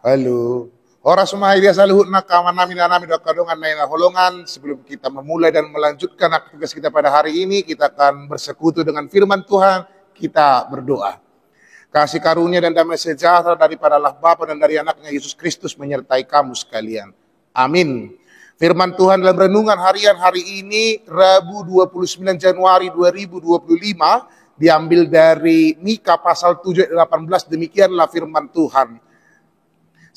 Halo. Ora sumai dia saluhut na kawan nami dokadongan na holongan. Sebelum kita memulai dan melanjutkan aktivitas kita pada hari ini, kita akan bersekutu dengan firman Tuhan. Kita berdoa. Kasih karunia dan damai sejahtera daripada Allah Bapa dan dari anaknya Yesus Kristus menyertai kamu sekalian. Amin. Firman Tuhan dalam renungan harian hari ini, Rabu 29 Januari 2025, diambil dari Mika pasal 7 ayat 18. Demikianlah firman Tuhan.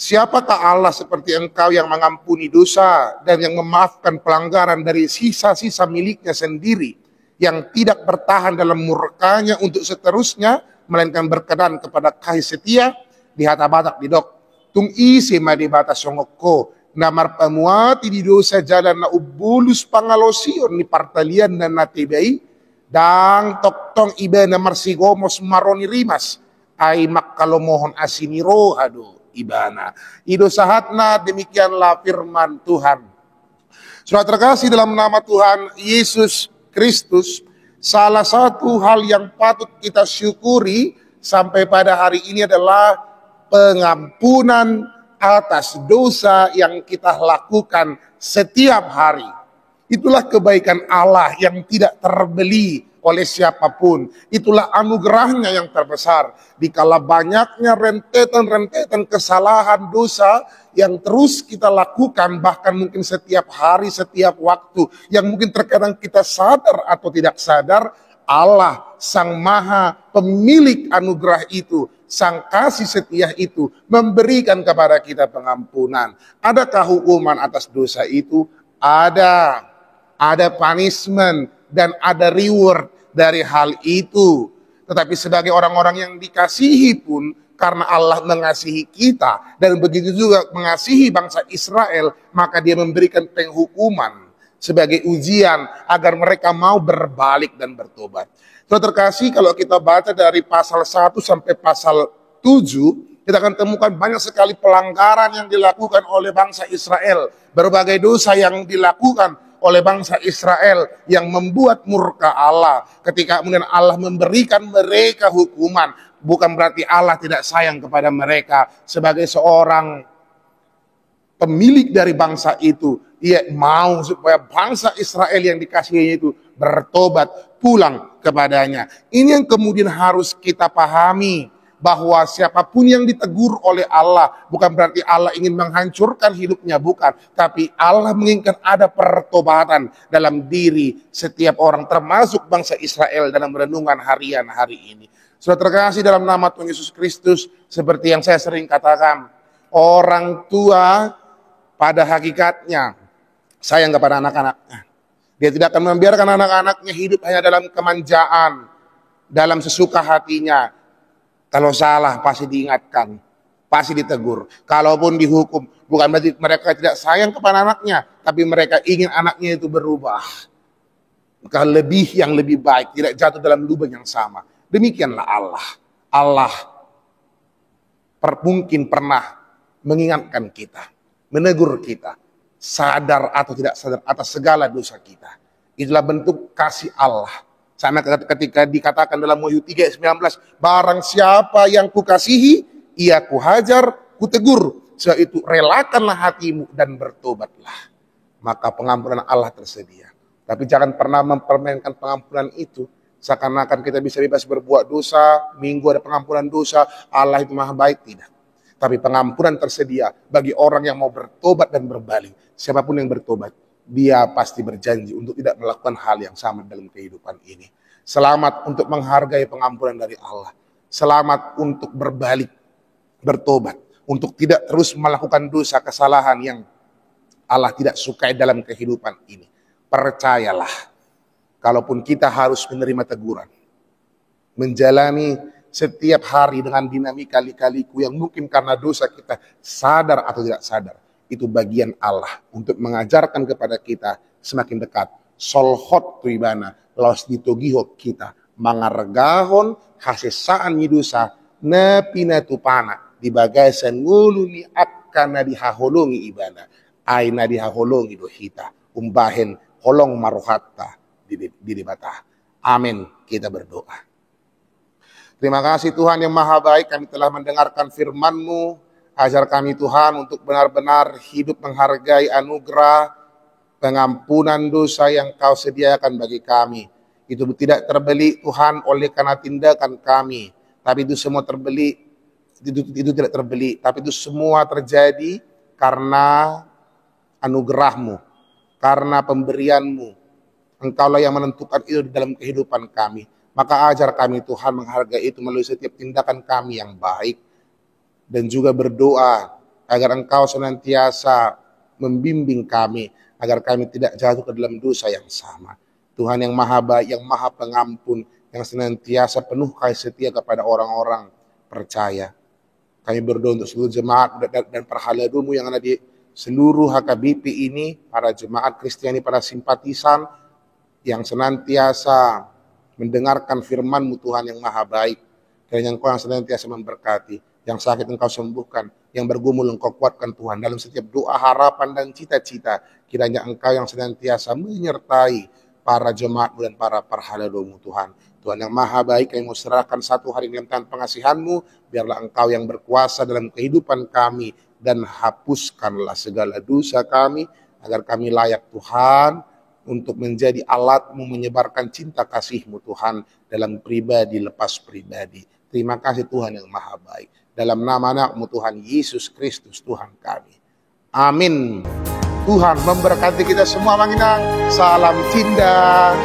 Siapakah Allah seperti engkau yang mengampuni dosa dan yang memaafkan pelanggaran dari sisa-sisa miliknya sendiri, yang tidak bertahan dalam murkanya untuk seterusnya, melainkan berkenan kepada kasih setia di hata batak di dok. Tung isi madi batas songoko, namar pamuati di dosa jalan na ubulus pangalosion ni partalian dan natibay, dang toktong iba namar sigomos maroni rimas, ay makkalomohon asiniro ado. Ibana. Ido sahatna, demikianlah firman Tuhan. Saudara terkasih dalam nama Tuhan Yesus Kristus, salah satu hal yang patut kita syukuri sampai pada hari ini adalah pengampunan atas dosa yang kita lakukan setiap hari. Itulah kebaikan Allah yang tidak terbeli oleh siapapun. Itulah anugerahnya yang terbesar. Dikala banyaknya rentetan kesalahan dosa yang terus kita lakukan, bahkan mungkin setiap hari, setiap waktu, yang mungkin terkadang kita sadar atau tidak sadar, Allah Sang Maha Pemilik anugerah itu, Sang kasih setia itu, memberikan kepada kita pengampunan. Adakah hukuman atas dosa itu? Ada punishment dan ada reward dari hal itu. Tetapi sebagai orang-orang yang dikasihi pun, karena Allah mengasihi kita dan begitu juga mengasihi bangsa Israel, maka Dia memberikan penghukuman sebagai ujian agar mereka mau berbalik dan bertobat. Saudara terkasih, kalau kita baca dari pasal 1 sampai pasal 7, kita akan temukan banyak sekali pelanggaran yang dilakukan oleh bangsa Israel, berbagai dosa yang dilakukan oleh bangsa Israel yang membuat murka Allah. Ketika kemudian Allah memberikan mereka hukuman, bukan berarti Allah tidak sayang kepada mereka. Sebagai seorang pemilik dari bangsa itu, Dia mau supaya bangsa Israel yang dikasihinya itu bertobat, pulang kepadanya. Ini yang kemudian harus kita pahami, bahwa siapapun yang ditegur oleh Allah, bukan berarti Allah ingin menghancurkan hidupnya, bukan. Tapi Allah menginginkan ada pertobatan dalam diri setiap orang, termasuk bangsa Israel dalam renungan harian hari ini. Sudah terkasih dalam nama Tuhan Yesus Kristus, seperti yang saya sering katakan, orang tua pada hakikatnya sayang kepada anak-anaknya. Dia tidak akan membiarkan anak-anaknya hidup hanya dalam kemanjaan, dalam sesuka hatinya. Kalau salah pasti diingatkan, pasti ditegur. Kalaupun dihukum, bukan berarti mereka tidak sayang kepada anaknya, tapi mereka ingin anaknya itu berubah ke yang lebih baik, tidak jatuh dalam lubang yang sama. Demikianlah Allah. Allah mungkin pernah mengingatkan kita, menegur kita, sadar atau tidak sadar atas segala dosa kita. Itulah bentuk kasih Allah. Sama ketika dikatakan dalam Wahyu 3:19, barang siapa yang kukasihi, ia kuhajar, kutegur. Sebab itu relakanlah hatimu dan bertobatlah. Maka pengampunan Allah tersedia. Tapi jangan pernah mempermainkan pengampunan itu. Seakan-akan kita bisa bebas berbuat dosa, minggu ada pengampunan dosa, Allah itu maha baik, tidak. Tapi pengampunan tersedia bagi orang yang mau bertobat dan berbalik. Siapapun yang bertobat, Dia pasti berjanji untuk tidak melakukan hal yang sama dalam kehidupan ini. Selamat untuk menghargai pengampunan dari Allah. Selamat untuk berbalik, bertobat. Untuk tidak terus melakukan dosa kesalahan yang Allah tidak sukai dalam kehidupan ini. Percayalah, kalaupun kita harus menerima teguran, menjalani setiap hari dengan dinamika lika-liku yang mungkin karena dosa kita sadar atau tidak sadar, itu bagian Allah untuk mengajarkan kepada kita semakin dekat. Solhot tu ibana, laos ditogiho kita, mangargahon hasesaan dosa, nepina tupana, di bagasan ngulu ni akkana dihaholongi ibana, aina dihaholongi dohita, umbahen holong maruhatta di bata. Amin, kita berdoa. Terima kasih Tuhan yang maha baik, kami telah mendengarkan firman-Mu. Ajar kami Tuhan untuk benar-benar hidup menghargai anugerah pengampunan dosa yang Kau sediakan bagi kami. Itu tidak terbeli Tuhan oleh karena tindakan kami, tapi itu semua terbeli, itu tidak terbeli, tapi itu semua terjadi karena anugerah-Mu, karena pemberian-Mu. Engkaulah yang menentukan itu di dalam kehidupan kami. Maka ajar kami Tuhan menghargai itu melalui setiap tindakan kami yang baik. Dan juga berdoa agar Engkau senantiasa membimbing kami, agar kami tidak jatuh ke dalam dosa yang sama. Tuhan yang maha baik, yang maha pengampun, yang senantiasa penuh kasih setia kepada orang-orang percaya. Kami berdoa untuk seluruh jemaat dan perhaladumu yang ada di seluruh HKBP ini, para jemaat Kristiani, para simpatisan yang senantiasa mendengarkan firman-Mu Tuhan yang maha baik, dan yang Kau yang senantiasa memberkati. Yang sakit Engkau sembuhkan, yang bergumul Engkau kuatkan Tuhan. Dalam setiap doa, harapan, dan cita-cita, kiranya Engkau yang senantiasa menyertai para jemaat dan para perhaladomu Tuhan. Tuhan yang maha baik, kami mau serahkan satu hari dalam tangan pengasihan-Mu, biarlah Engkau yang berkuasa dalam kehidupan kami, dan hapuskanlah segala dosa kami, agar kami layak Tuhan, untuk menjadi alat-Mu menyebarkan cinta kasih-Mu Tuhan, dalam pribadi lepas pribadi. Terima kasih Tuhan yang maha baik. Dalam nama anak-Mu Tuhan Yesus Kristus Tuhan kami. Amin. Tuhan memberkati kita semua, Manginang. Salam Cinda.